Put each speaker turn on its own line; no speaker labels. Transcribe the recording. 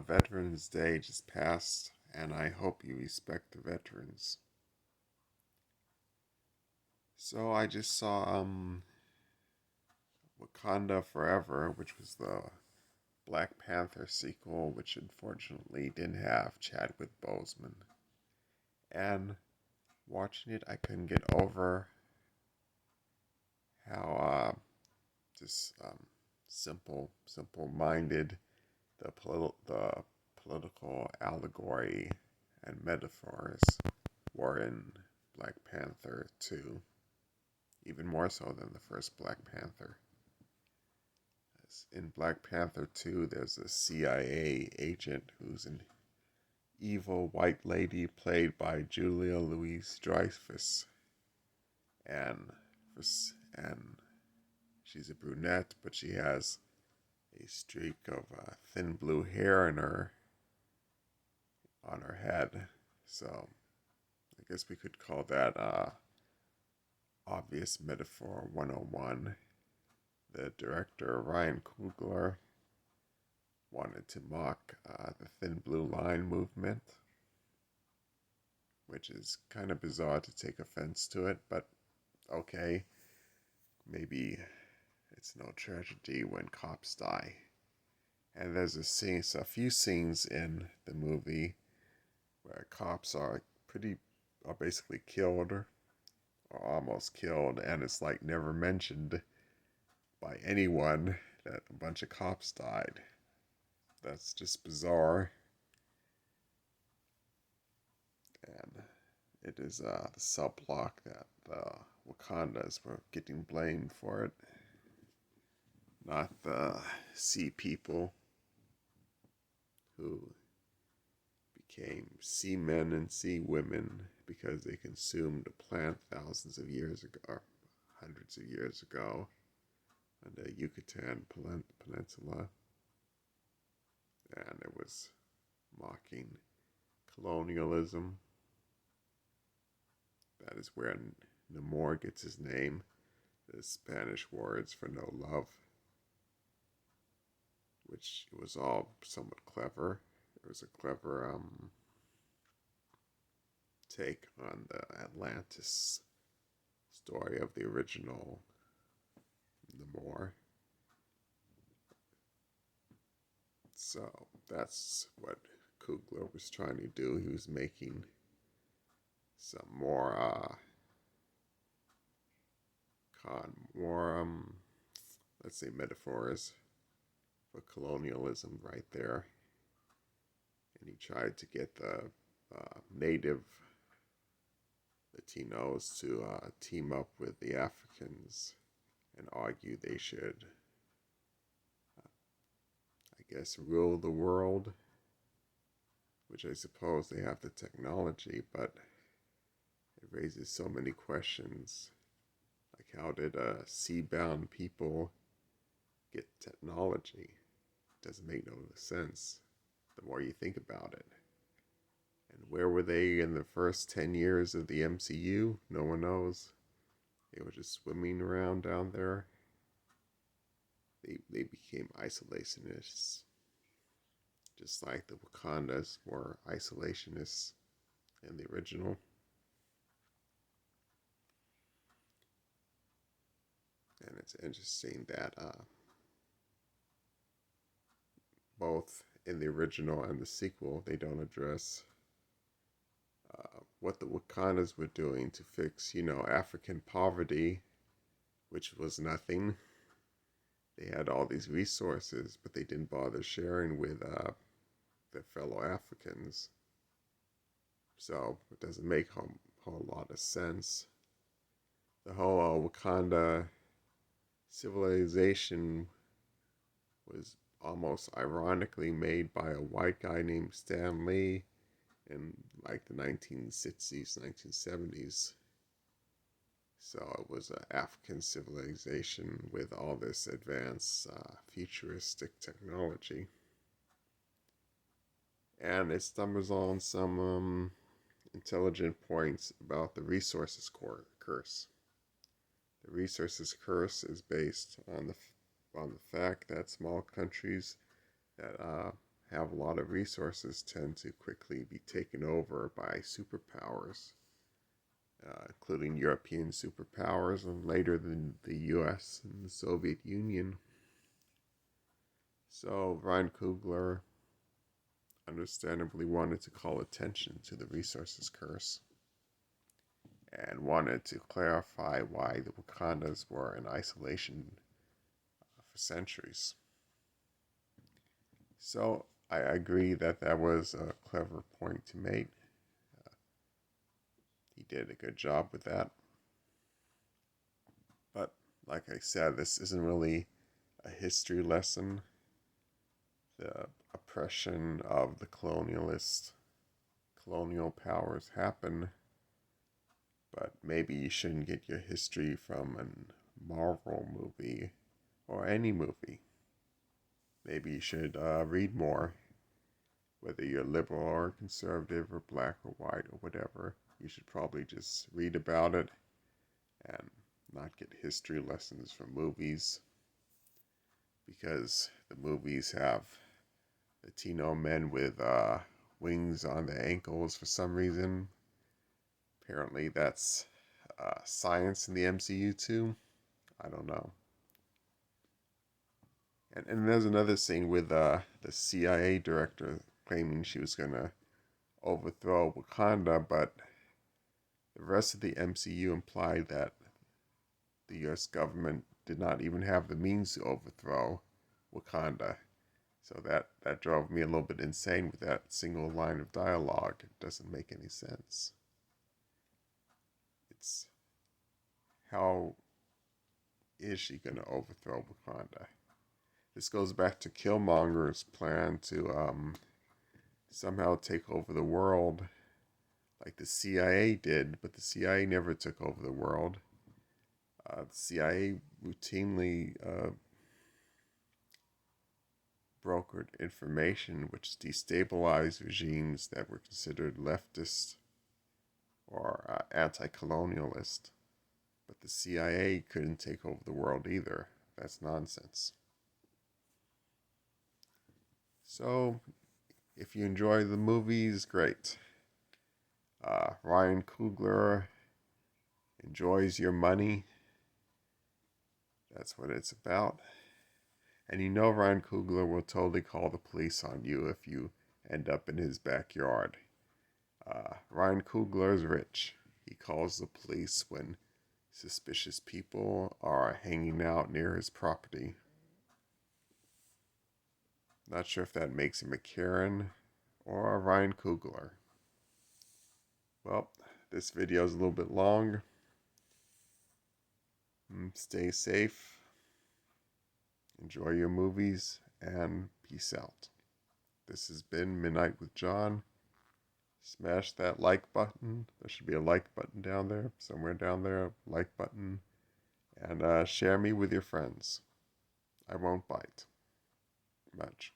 Veterans Day just passed, and I hope you respect the veterans. So, I just saw Wakanda Forever, which was the Black Panther sequel, which unfortunately didn't have Chadwick Boseman. And watching it, I couldn't get over how just simple-minded the political allegory and metaphors were in Black Panther 2, even more so than the first Black Panther. In Black Panther 2, there's a CIA agent who's an evil white lady played by Julia Louis-Dreyfus, and and she's a brunette, but she has a streak of thin blue hair on her head. So I guess we could call that obvious metaphor 101. The director, Ryan Coogler, wanted to mock the thin blue line movement, which is kind of bizarre to take offense to it, but okay, maybe it's no tragedy when cops die. And there's a few scenes in the movie where cops are basically killed or almost killed, and it's like never mentioned by anyone that a bunch of cops died. That's just bizarre. And it is the subplot that the Wakandas were getting blamed for it, not the sea people who became seamen and sea women because they consumed a plant thousands of years ago, or hundreds of years ago, on the Yucatan Peninsula. And it was mocking colonialism. That is where Namor gets his name, the Spanish words for no love, which was all somewhat clever. It was a clever take on the Atlantis story of the original Namor. So that's what Coogler was trying to do. He was making some more let's say metaphors for colonialism right there. And he tried to get the native Latinos to team up with the Africans and argue they should, I guess, rule the world, which I suppose they have the technology, but it raises so many questions. Like, how did sea-bound people get technology? It doesn't make no sense the more you think about it. And where were they in the first 10 years of the MCU? No one knows. They were just swimming around down there. They became isolationists, just like the Wakandas were isolationists in the original. And it's interesting that both in the original and the sequel, they don't address what the Wakandas were doing to fix, African poverty, which was nothing. They had all these resources, but they didn't bother sharing with their fellow Africans. So it doesn't make a whole lot of sense. The whole Wakanda civilization was almost ironically made by a white guy named Stan Lee in like the 1960s, 1970s. So it was an African civilization with all this advanced futuristic technology. And it stumbles on some intelligent points about the resources curse. The resources curse is based on the fact that small countries that have a lot of resources tend to quickly be taken over by superpowers, including European superpowers and later the US and the Soviet Union. So Ryan Coogler understandably wanted to call attention to the resources curse and wanted to clarify why the Wakandas were in isolation for centuries. So I agree that that was a clever point to make. He did a good job with that. But like I said, this isn't really a history lesson. The oppression of the colonial powers happen, but maybe you shouldn't get your history from a Marvel movie or any movie. Maybe you should read more, whether you're liberal or conservative or black or white or whatever. You should probably just read about it and not get history lessons from movies, because the movies have Latino men with wings on their ankles for some reason. Apparently that's science in the MCU too. I don't know. And there's another scene with the CIA director claiming she was going to overthrow Wakanda, but the rest of the MCU implied that the US government did not even have the means to overthrow Wakanda. So that drove me a little bit insane with that single line of dialogue. It doesn't make any sense. It's, how is she going to overthrow Wakanda? This goes back to Killmonger's plan to somehow take over the world like the CIA did, but the CIA never took over the world. The CIA routinely brokered information which destabilized regimes that were considered leftist or anti-colonialist. But the CIA couldn't take over the world either. That's nonsense. So, if you enjoy the movies, great. Ryan Coogler enjoys your money. That's what it's about. And you know Ryan Coogler will totally call the police on you if you end up in his backyard. Ryan Coogler is rich. He calls the police when suspicious people are hanging out near his property. Not sure if that makes him a Karen or a Ryan Coogler. Well, this video is a little bit long. Stay safe. Enjoy your movies, and peace out. This has been Midnight with John. Smash that like button. There should be a like button down there, somewhere down there, like button. And share me with your friends. I won't bite. Much.